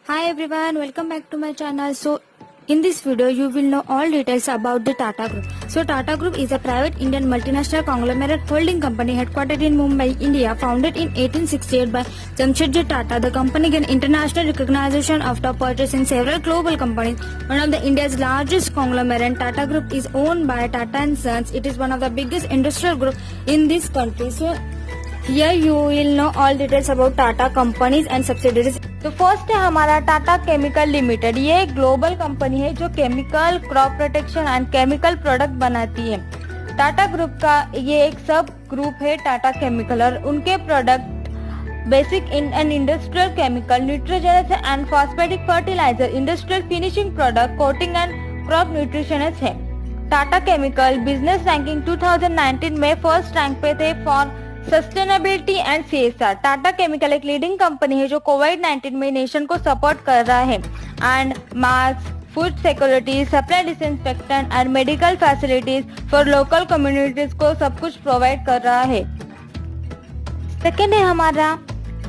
Hi everyone, welcome back to my channel. So in this video you will know all details about the Tata Group. So Tata Group is a private Indian multinational conglomerate holding company headquartered in Mumbai, India, founded in 1868 by Jamshedji Tata. The company gained international recognition after purchasing several global companies. One of the India's largest conglomerate, Tata Group is owned by Tata & Sons. It is one of the biggest industrial group in this country. So here you will know all details about Tata companies and subsidiaries. तो first है हमारा Tata chemical limited. ये एक global company है जो chemical, crop protection and chemical product बनाती है। Tata group का ये एक सब ग्रुप है टाटा केमिकल और उनके product basic and industrial chemical, nitrogenous and phosphatic fertilizer, industrial finishing product, coating and crop nutritionist है। टाटा केमिकल बिजनेस रैंकिंग 2019 में फर्स्ट रैंक पे थे for sustainability and CSR। Tata chemical एक लीडिंग कंपनी है जो कोविड-19 में नेशन को सपोर्ट कर रहा है and mask, food security, supply disinfectant and medical facilities for local communities को सब कुछ प्रोवाइड कर रहा है। सेकेंड है हमारा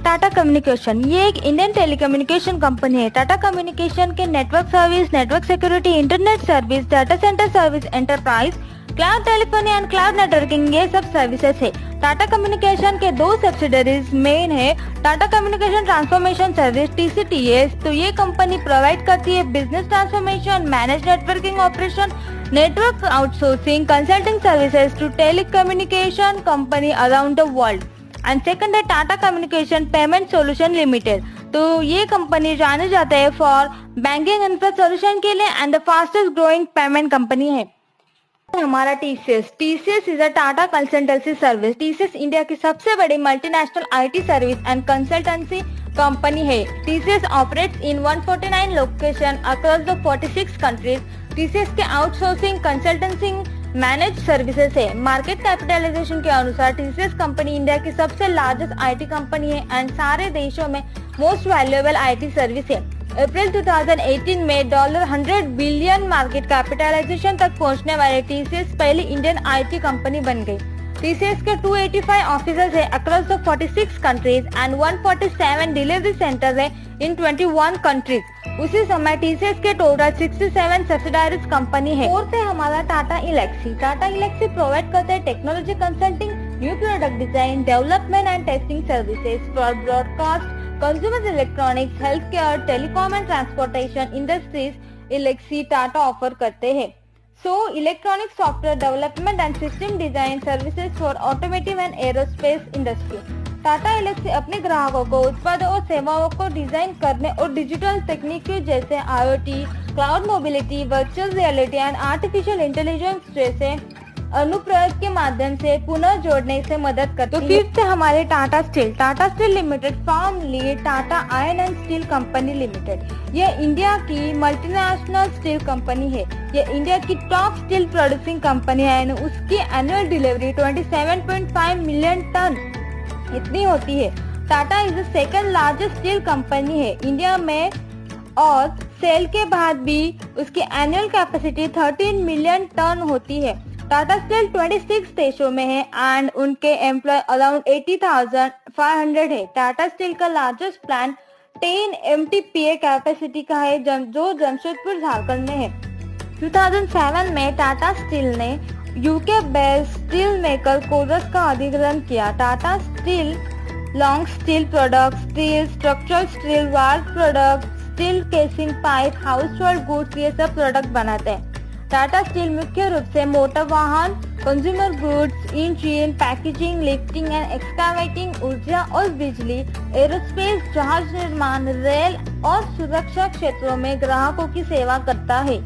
टाटा कम्युनिकेशन। ये एक इंडियन टेलीकम्युनिकेशन कंपनी है। टाटा कम्युनिकेशन के network service, network security, internet service, data centre service, enterprise, cloud telephony and cloud networking, ये सब सर्विसेज है। टाटा कम्युनिकेशन के दो सब्सिडरीज मेन है, Tata communication transformation service TCTS। तो ये कंपनी प्रोवाइड करती है business transformation, manage networking operation, network outsourcing, consulting services to telecommunication company around the world. And second है Tata communication payment solution limited. तो ये कंपनी जाने जाता है फॉर बैंकिंग इंफ्रा सोल्यूशन के लिए and the fastest growing payment company है। हमारा TCS is a Tata consultancy service. TCS India की सबसे बड़ी multinational IT service and consultancy company है। TCS operates in 149 location across the 46 countries. TCS के outsourcing, consultancy, manage services है। Market capitalisation के अनुसार TCS कंपनी इंडिया की सबसे लार्जेस्ट IT कंपनी है एंड सारे देशों में मोस्ट वैल्यूएबल IT सर्विस है। अप्रैल 2018 में $100 बिलियन मार्केट कैपिटलाइजेशन तक पहुंचने वाले TCS पहली इंडियन IT कंपनी बन गई। TCS के 285 ऑफिसेज है across the 46 countries and 147 delivery centres है इन 21 कंट्रीज। उसी समय TCS के टोटल 67 सब्सिडारीज कंपनी है। फोर्थ है हमारा टाटा इलेक्सी। टाटा इलेक्सी प्रोवाइड करते हैं technology consulting, new product design, development and testing services for broadcast, consumer electronics, health care, telecom and transportation industries Elxsi Tata offer करते हैं। So electronic software development and system design services for automotive and aerospace industry. Tata Elxsi अपने ग्राहकों को उत्पादों और सेवाओं को design करने और डिजिटल तकनीकों जैसे IoT, cloud mobility, virtual reality and artificial intelligence जैसे अनुप्रयोग के माध्यम से पुनः जोड़ने से मदद करती है। तो फिफ्थ है हमारे Tata steel. Tata steel limited formerly Tata iron and steel company limited. ये इंडिया की मल्टीनेशनल स्टील कंपनी है। ये इंडिया की टॉप स्टील प्रोड्यूसिंग कंपनी है। उसकी एनुअल डिलीवरी 27.5 मिलियन टन इतनी होती है। Tata is the second largest steel company है इंडिया में और सेल के बाद भी उसकी एनुअल कैपेसिटी 13 मिलियन टन होती है। टाटा स्टील 26 देशों में है एंड उनके एम्प्लॉय अराउंड 80,500 है। टाटा स्टील का लार्जेस्ट प्लांट 10 MTPA कैपेसिटी का है जो जमशेदपुर झारखंड में है। 2007 में टाटा स्टील ने UK based steel maker Corus का अधिग्रहण किया। Tata steel long steel product, steel structural steel, wall product, steel casing pipe, household goods, ये सब प्रोडक्ट बनाते हैं। टाटा स्टील मुख्य रूप से मोटर वाहन, consumer goods, engine, packaging, lifting and excavating, ऊर्जा और बिजली, एरोस्पेस, जहाज निर्माण, रेल और सुरक्षा क्षेत्रों में ग्राहकों की सेवा करता है।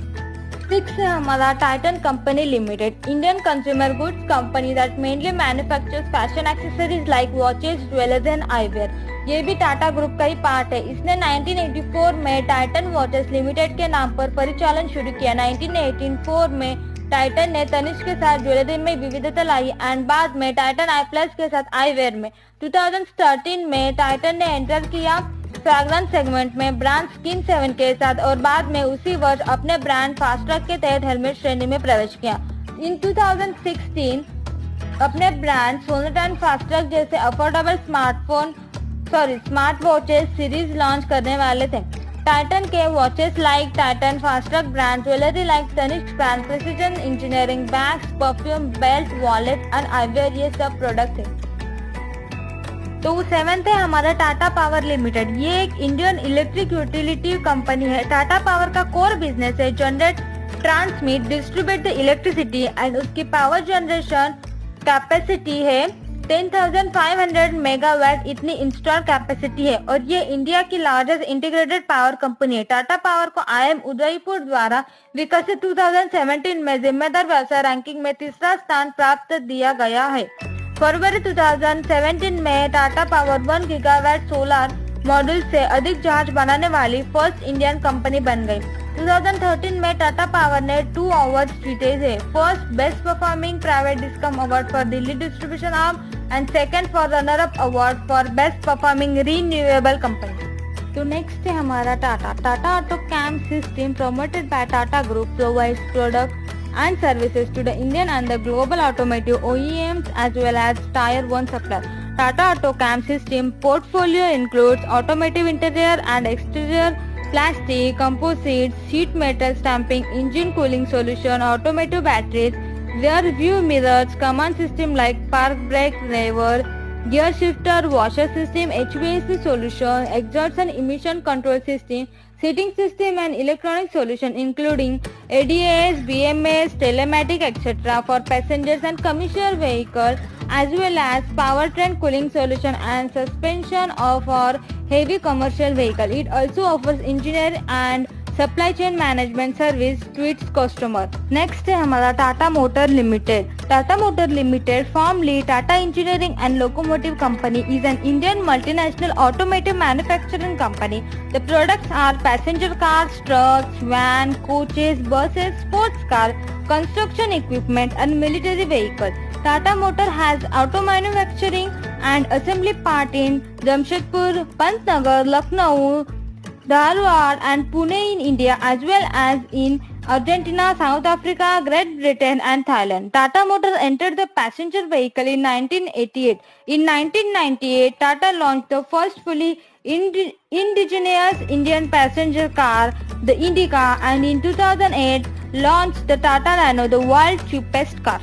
सिक्स है हमारा Titan company limited. Indian consumer goods company that mainly manufactures fashion accessories like watches, jewellers and eyewear. ये भी टाटा ग्रुप का ही पार्ट है। इसने 1984 में टाइटन वॉचेस लिमिटेड के नाम पर परिचालन शुरू किया। 1984 में टाइटन ने तनिष्क के साथ ज्वेलरी में विविधता लाई एंड बाद में टाइटन आई प्लस के साथ आईवेयर में। 2013 में टाइटन ने एंटर किया फ्रैग्रेंस सेगमेंट में ब्रांड स्किन 7 के साथ और बाद में उसी वर्ष अपने ब्रांड फास्ट्रैक के तहत हेलमेट श्रेणी में प्रवेश किया। इन 2016 अपने ब्रांड सोनेट एंड फास्ट्रैक जैसे affordable smart watches series launch करने वाले थे। Titan के watches like Titan Fastrack brand, jewelry like Tanishq brand, precision engineering bags, perfume, belt, wallet and eyewear ये सब प्रोडक्ट है। तो 7th है हमारा टाटा पावर लिमिटेड। ये एक इंडियन इलेक्ट्रिक यूटिलिटी कंपनी है। टाटा पावर का कोर बिजनेस है generate, transmit, distribute the electricity and उसकी पावर जनरेशन कैपेसिटी है 10,500 मेगावाट, इतनी इंस्टॉल कैपेसिटी है और ये इंडिया की लार्जेस्ट इंटीग्रेटेड पावर कंपनी है। टाटा पावर को IIM उदयपुर द्वारा विकसित 2017 में जिम्मेदार व्यवसाय रैंकिंग में तीसरा स्थान प्राप्त दिया गया है। फरवरी 2017 में Tata power 1 gigawatt solar module से अधिक जहाज बनाने वाली फर्स्ट इंडियन कंपनी बन गई। 2013 में टाटा पावर ने 2 अवार्ड जीते थे। First best performing private discom award for Delhi distribution arm and second for runner up award for best performing renewable company. तो नेक्स्ट है हमारा Tata auto cam system promoted by Tata Group provides products and services to the Indian and the global automotive OEMs as well as Tier 1 suppliers. Tata AutoCam system portfolio includes automotive interior and exterior, plastic, composites, sheet metal stamping, engine cooling solution, automotive batteries, rear view mirrors, command system like park brake lever, gear shifter, washer system, HVAC solution, exhaust and emission control system, seating system and electronic solution including ADAS, BMS, telematic etc. for passengers and commercial vehicle as well as powertrain cooling solution and suspension for heavy commercial vehicle. It also offers engineering and supply chain management service to its customer. Next है हमारा Tata motor limited. Tata motor limited formerly Tata engineering and locomotive company is an Indian multinational automotive manufacturing company. The products are passenger cars, trucks, van, coaches, buses, sports car, construction equipment and military vehicles. Tata Motor has auto manufacturing and assembly plant in Jamshedpur, Pantnagar, Lucknow, Dharwad and Pune in India as well as in Argentina, South Africa, Great Britain and Thailand. Tata Motors entered the passenger vehicle in 1988. In 1998, Tata launched the first fully indigenous Indian passenger car, the Indica, and in 2008 launched the Tata Nano, the world's cheapest car.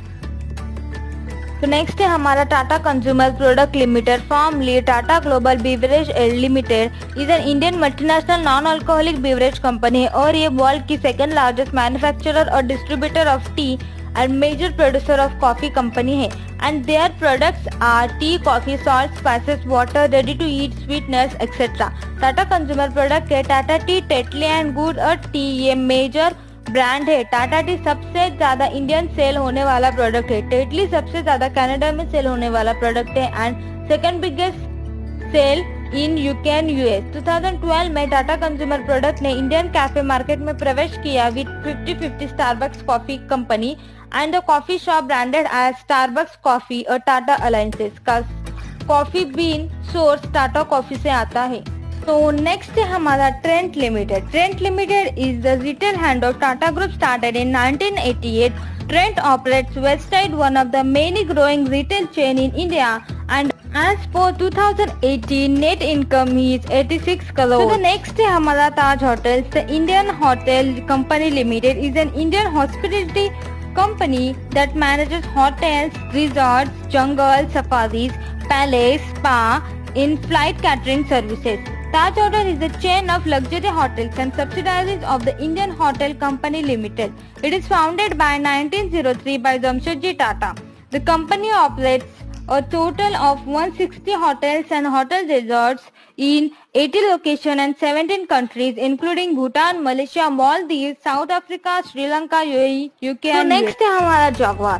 तो next है हमारा Tata consumer product limited formerly Tata global beverage limited is an Indian multinational non alcoholic beverage company और ये world की second largest manufacturer और distributor of tea and major producer of coffee company है and their products are tea, coffee, salt, spices, water, ready to eat, sweetness etcetera. Tata consumer product के Tata tea, Tetley and Good Earth tea ये major brand है। Tata T सबसे ज्यादा Indian cell होने वाला product है। Tetley सबसे ज्यादा कनाडा में सेल होने वाला प्रोडक्ट है and second biggest sale in UK and US. 2012 में टाटा कंज्यूमर प्रोडक्ट ने इंडियन कैफे मार्केट में प्रवेश किया with 50-50 Starbucks coffee company and the coffee shop branded as Starbucks coffee और टाटा अलायंसेस का coffee bean source Tata coffee से आता है। तो नेक्स्ट है हमारा Trent limited. Trent limited is the retail hand of Tata group started in 1988. Trent operates Westside, one of the many growing retail chain in India, and as for 2018 net income is 86 crore. So the next है हमारा ताज hotels. The Indian Hotel Company Limited is an Indian hospitality company that manages hotels, resorts, jungle safaris, palace, spa, in-flight catering services. Taj Hotel is a chain of luxury hotels and subsidiaries of the Indian Hotel Company Limited. It is founded by 1903 by Jamshedji Tata. The company operates a total of 160 hotels and hotel resorts in 80 locations and 17 countries including Bhutan, Malaysia, Maldives, South Africa, Sri Lanka, UAE, UK and next है हमारा Jaguar.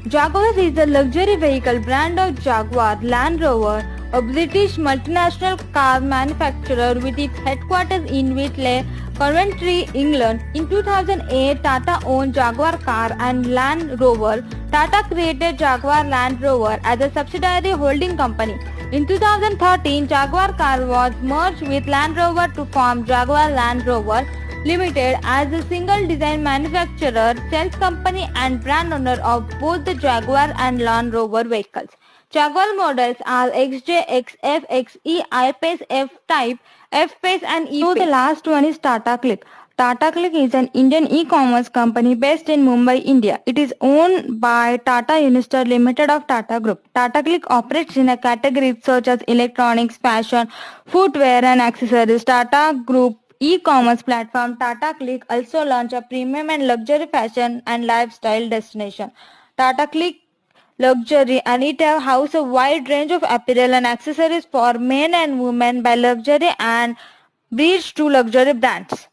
Jaguar is the luxury vehicle brand of Jaguar Land Rover, a British multinational car manufacturer with its headquarters in Whitley, Coventry, England. In 2008, Tata owned Jaguar Car and Land Rover. Tata created Jaguar Land Rover as a subsidiary holding company. In 2013, Jaguar Car was merged with Land Rover to form Jaguar Land Rover Limited as a single design manufacturer, sales company and brand owner of both the Jaguar and Land Rover vehicles. Jaguar models are XJ, XF, XE, I-Pace, F-Type, F-Pace and E-Pace. So the last one is Tata Click. Tata Click is an Indian e-commerce company based in Mumbai, India. It is owned by Tata Unistar Limited of Tata Group. Tata Click operates in a category such as electronics, fashion, footwear and accessories. Tata Group e-commerce platform Tata Click also launched a premium and luxury fashion and lifestyle destination. Tata Click Luxury and it houses a wide range of apparel and accessories for men and women by luxury and bridge to luxury brands.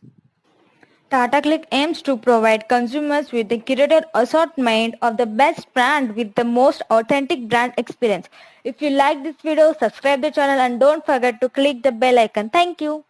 Tata Click aims to provide consumers with a curated assortment of the best brand with the most authentic brand experience. If you like this video, subscribe the channel and don't forget to click the bell icon. Thank you.